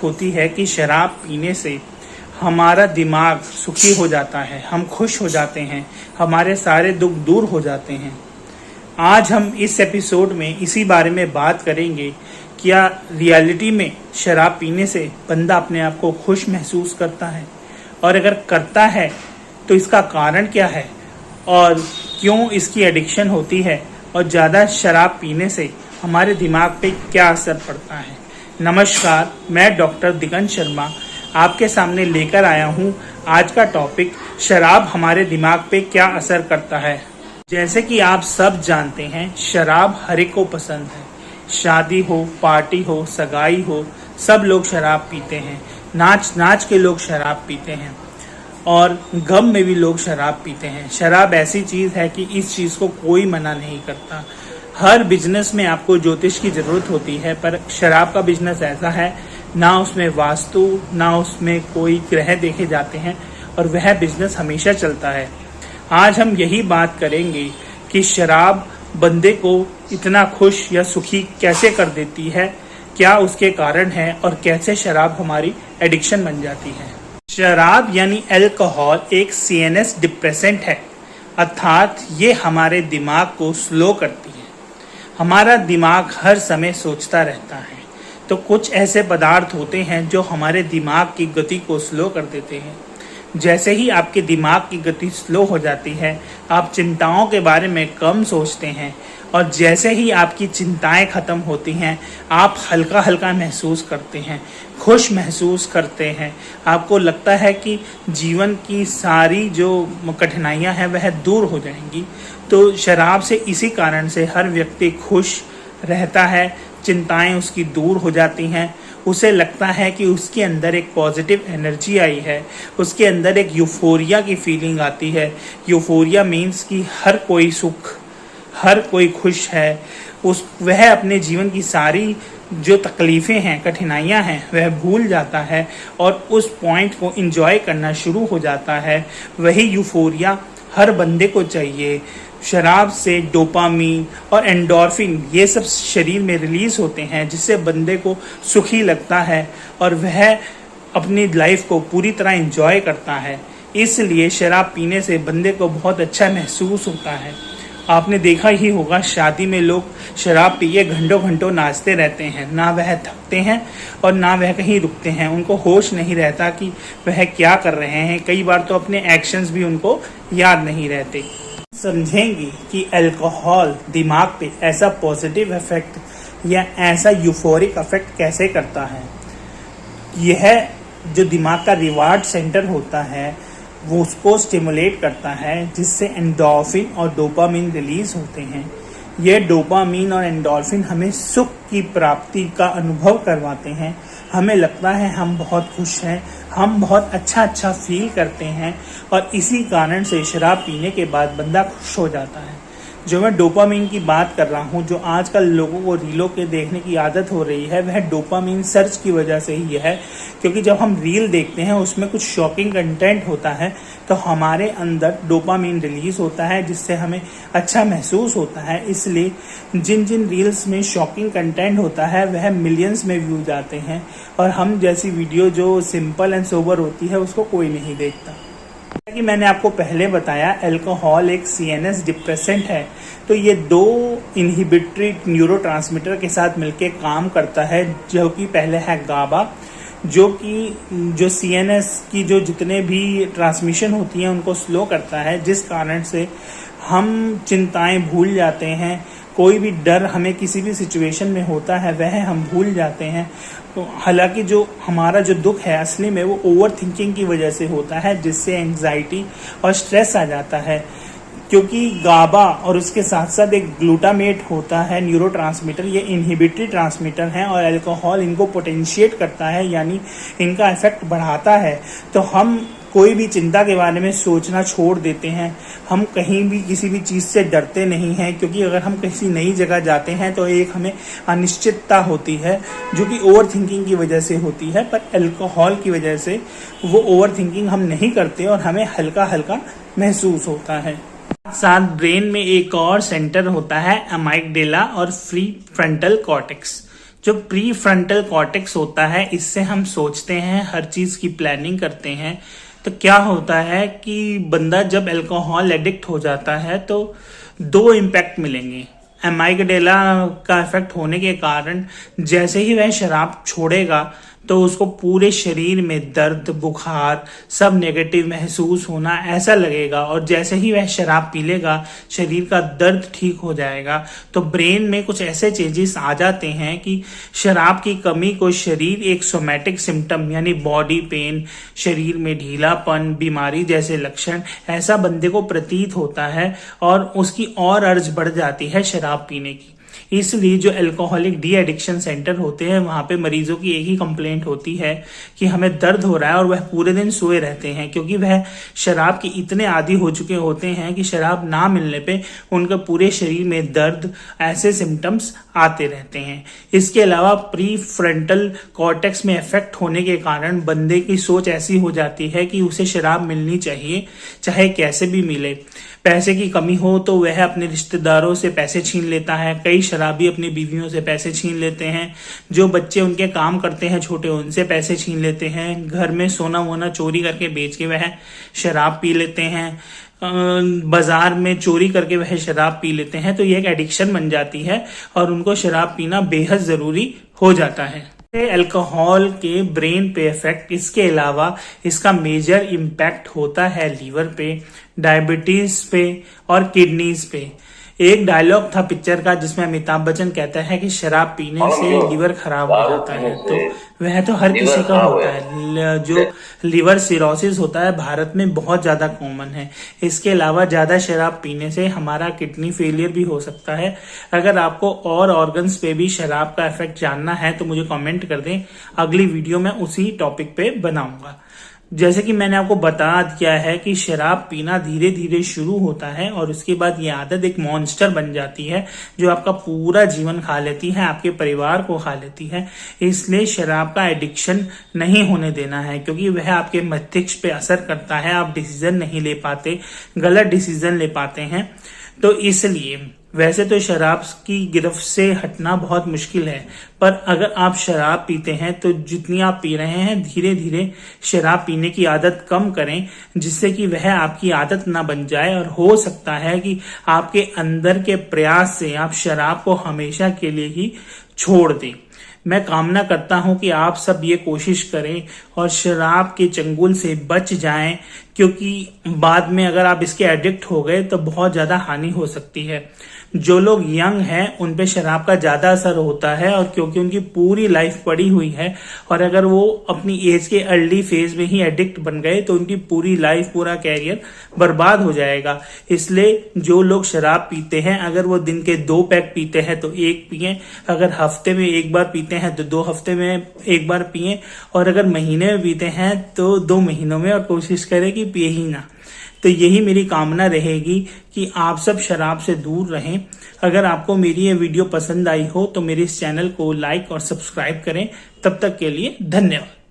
बात होती है कि शराब पीने से हमारा दिमाग सुखी हो जाता है, हम खुश हो जाते हैं, हमारे सारे दुख दूर हो जाते हैं। आज हम इस एपिसोड में इसी बारे में बात करेंगे। क्या रियलिटी में शराब पीने से बंदा अपने आप को खुश महसूस करता है, और अगर करता है तो इसका कारण क्या है और क्यों इसकी एडिक्शन होती है, और ज़्यादा शराब पीने से हमारे दिमाग पे क्या असर पड़ता है। नमस्कार, मैं डॉक्टर दिगंत शर्मा आपके सामने लेकर आया हूँ आज का टॉपिक, शराब हमारे दिमाग पे क्या असर करता है। जैसे कि आप सब जानते हैं, शराब हर एक को पसंद है। शादी हो, पार्टी हो, सगाई हो, सब लोग शराब पीते हैं। नाच नाच के लोग शराब पीते हैं और गम में भी लोग शराब पीते हैं। शराब ऐसी चीज़ है कि इस चीज़ को कोई मना नहीं करता। हर बिजनेस में आपको ज्योतिष की ज़रूरत होती है, पर शराब का बिजनेस ऐसा है, ना उसमें वास्तु, ना उसमें कोई ग्रह देखे जाते हैं, और वह बिजनेस हमेशा चलता है। आज हम यही बात करेंगे कि शराब बंदे को इतना खुश या सुखी कैसे कर देती है, क्या उसके कारण है, और कैसे शराब हमारी एडिक्शन बन जाती है। शराब यानी अल्कोहल एक सीएनएस डिप्रेसेंट है, अर्थात ये हमारे दिमाग को स्लो करती है। हमारा दिमाग हर समय सोचता रहता है, तो कुछ ऐसे पदार्थ होते हैं जो हमारे दिमाग की गति को स्लो कर देते हैं। जैसे ही आपके दिमाग की गति स्लो हो जाती है, आप चिंताओं के बारे में कम सोचते हैं, और जैसे ही आपकी चिंताएं खत्म होती हैं, आप हल्का हल्का महसूस करते हैं, खुश महसूस करते हैं। आपको लगता है कि जीवन की सारी जो कठिनाइयां हैं वह दूर हो जाएंगी। तो शराब से इसी कारण से हर व्यक्ति खुश रहता है, चिंताएं उसकी दूर हो जाती हैं। उसे लगता है कि उसके अंदर एक पॉजिटिव एनर्जी आई है, उसके अंदर एक यूफोरिया की फीलिंग आती है। यूफोरिया मीन्स कि हर कोई सुख, हर कोई खुश है। वह अपने जीवन की सारी जो तकलीफ़ें हैं, कठिनाइयां हैं, वह भूल जाता है और उस पॉइंट को एंजॉय करना शुरू हो जाता है। वही यूफोरिया हर बंदे को चाहिए। शराब से डोपामीन और एंडोर्फिन ये सब शरीर में रिलीज होते हैं, जिससे बंदे को सुखी लगता है और वह अपनी लाइफ को पूरी तरह एंजॉय करता है। इसलिए शराब पीने से बंदे को बहुत अच्छा महसूस होता है। आपने देखा ही होगा, शादी में लोग शराब पिए घंटों घंटों नाचते रहते हैं, ना वह थकते हैं और ना वह कहीं रुकते हैं। उनको होश नहीं रहता कि वह क्या कर रहे हैं। कई बार तो अपने एक्शंस भी उनको याद नहीं रहते। समझेंगे कि अल्कोहल दिमाग पे ऐसा पॉजिटिव इफेक्ट या ऐसा यूफोरिक इफेक्ट कैसे करता है। यह जो दिमाग का रिवार्ड सेंटर होता है वो उसको स्टिमुलेट करता है, जिससे एंडोर्फिन और डोपामिन रिलीज होते हैं। ये डोपामिन और एंडोर्फिन हमें सुख की प्राप्ति का अनुभव करवाते हैं। हमें लगता है हम बहुत खुश हैं, हम बहुत अच्छा फील करते हैं, और इसी कारण से शराब पीने के बाद बंदा खुश हो जाता है। जो मैं डोपामिन की बात कर रहा हूँ, जो आजकल लोगों को रीलों के देखने की आदत हो रही है, वह डोपामिन सर्च की वजह से ही है। क्योंकि जब हम रील देखते हैं उसमें कुछ शॉकिंग कंटेंट होता है, तो हमारे अंदर डोपामिन रिलीज होता है, जिससे हमें अच्छा महसूस होता है। इसलिए जिन जिन रील्स में शॉकिंग कंटेंट होता है वह मिलियंस में व्यूज आते हैं, और हम जैसी वीडियो जो सिंपल एंड सोबर होती है उसको कोई नहीं देखता। कि मैंने आपको पहले बताया, अल्कोहल एक सीएनएस डिप्रेसेंट है, तो ये दो इनहिबिटरी न्यूरोट्रांसमीटर के साथ मिलकर काम करता है। जो कि पहले है गाबा, जो सीएनएस की जो जितने भी ट्रांसमिशन होती हैं उनको स्लो करता है, जिस कारण से हम चिंताएं भूल जाते हैं। कोई भी डर हमें किसी भी सिचुएशन में होता है वह हम भूल जाते हैं। तो हालांकि जो हमारा जो दुख है असली में वो ओवर थिंकिंग की वजह से होता है, जिससे एंजाइटी और स्ट्रेस आ जाता है। क्योंकि गाबा और उसके साथ साथ एक ग्लूटामेट होता है न्यूरोट्रांसमीटर, ये इनहिबिटरी ट्रांसमीटर हैं, और अल्कोहल इनको पोटेंशिएट करता है, यानी इनका इफेक्ट बढ़ाता है। तो हम कोई भी चिंता के बारे में सोचना छोड़ देते हैं। हम कहीं भी किसी भी चीज़ से डरते नहीं हैं, क्योंकि अगर हम किसी नई जगह जाते हैं तो एक हमें अनिश्चितता होती है, जो कि ओवर थिंकिंग की वजह से होती है। पर अल्कोहल की वजह से वो ओवर थिंकिंग हम नहीं करते और हमें हल्का हल्का महसूस होता है। साथ ब्रेन में एक और सेंटर होता है अमाइगडाला और फ्री फ्रंटल कॉर्टेक्स, जो प्री फ्रंटल कॉर्टेक्स होता है, इससे हम सोचते हैं, हर चीज की प्लानिंग करते हैं। तो क्या होता है कि बंदा जब अल्कोहल एडिक्ट हो जाता है तो 2 इम्पैक्ट मिलेंगे। एमाइगडेला का इफेक्ट होने के कारण जैसे ही वह शराब छोड़ेगा तो उसको पूरे शरीर में दर्द, बुखार, सब नेगेटिव महसूस होना ऐसा लगेगा, और जैसे ही वह शराब पी लेगा शरीर का दर्द ठीक हो जाएगा। तो ब्रेन में कुछ ऐसे चेंजेस आ जाते हैं कि शराब की कमी को शरीर एक सोमैटिक सिम्टम यानी बॉडी पेन, शरीर में ढीलापन, बीमारी जैसे लक्षण ऐसा बंदे को प्रतीत होता है और उसकी और अर्ज बढ़ जाती है शराब पीने की। इसलिए जो अल्कोहलिक डी एडिक्शन सेंटर होते हैं वहां पे मरीजों की एक ही कंप्लेंट होती है कि हमें दर्द हो रहा है, और वह पूरे दिन सोए रहते हैं क्योंकि वह शराब के इतने आदी हो चुके होते हैं कि शराब ना मिलने पे उनके पूरे शरीर में दर्द, ऐसे सिम्टम्स आते रहते हैं। इसके अलावा प्री फ्रंटल कॉर्टेक्स में इफेक्ट होने के कारण बंदे की सोच ऐसी हो जाती है कि उसे शराब मिलनी चाहिए, चाहे कैसे भी मिले। पैसे की कमी हो तो वह अपने रिश्तेदारों से पैसे छीन लेता है, कई शराबी अपनी बीवियों से पैसे छीन लेते हैं, जो बच्चे उनके काम करते हैं छोटे उनसे पैसे छीन लेते हैं, घर में सोना वोना चोरी करके बेच के वह शराब पी लेते हैं, बाजार में चोरी करके वह शराब पी लेते हैं। तो यह एक एडिक्शन बन जाती है और उनको शराब पीना बेहद जरूरी हो जाता है। अल्कोहल के ब्रेन पे इफेक्ट, इसके अलावा इसका मेजर इम्पैक्ट होता है लीवर पे, डायबिटीज पे और किडनीज पे। एक डायलॉग था पिक्चर का जिसमें अमिताभ बच्चन कहता है कि शराब पीने से लीवर खराब हो जाता है, तो वह तो हर किसी का होता है। जो लीवर सिरोसिस होता है भारत में बहुत ज्यादा कॉमन है। इसके अलावा ज्यादा शराब पीने से हमारा किडनी फेलियर भी हो सकता है। अगर आपको और ऑर्गन्स पे भी शराब का इफेक्ट जानना है तो मुझे कमेंट कर दें, अगली वीडियो में उसी टॉपिक पे बनाऊंगा। जैसे कि मैंने आपको बता दिया है कि शराब पीना धीरे धीरे शुरू होता है और उसके बाद ये आदत एक मॉन्स्टर बन जाती है जो आपका पूरा जीवन खा लेती है, आपके परिवार को खा लेती है। इसलिए शराब का एडिक्शन नहीं होने देना है क्योंकि वह आपके मस्तिष्क पे असर करता है, आप डिसीजन नहीं ले पाते, गलत डिसीजन ले पाते हैं। तो इसलिए वैसे तो शराब की गिरफ्त से हटना बहुत मुश्किल है, पर अगर आप शराब पीते हैं तो जितनी आप पी रहे हैं धीरे धीरे शराब पीने की आदत कम करें, जिससे कि वह आपकी आदत ना बन जाए। और हो सकता है कि आपके अंदर के प्रयास से आप शराब को हमेशा के लिए ही छोड़ दें। मैं कामना करता हूं कि आप सब ये कोशिश करें और शराब के चंगुल से बच जाएं, क्योंकि बाद में अगर आप इसके एडिक्ट हो गए तो बहुत ज्यादा हानि हो सकती है। जो लोग यंग हैं उन पे शराब का ज्यादा असर होता है, और क्योंकि उनकी पूरी लाइफ पड़ी हुई है, और अगर वो अपनी एज के अर्ली फेज में ही एडिक्ट बन गए तो उनकी पूरी लाइफ, पूरा कैरियर बर्बाद हो जाएगा। इसलिए जो लोग शराब पीते हैं, अगर वो दिन के 2 पैक पीते हैं तो 1 पिए, अगर हफ्ते में 1 बार पीते हैं तो 2 हफ्ते में 1 बार पिए, और अगर महीने में पीते हैं तो 2 महीनों में, और कोशिश करें कि पिए ही ना। तो यही मेरी कामना रहेगी कि आप सब शराब से दूर रहें। अगर आपको मेरी ये वीडियो पसंद आई हो तो मेरे इस चैनल को लाइक और सब्सक्राइब करें। तब तक के लिए धन्यवाद।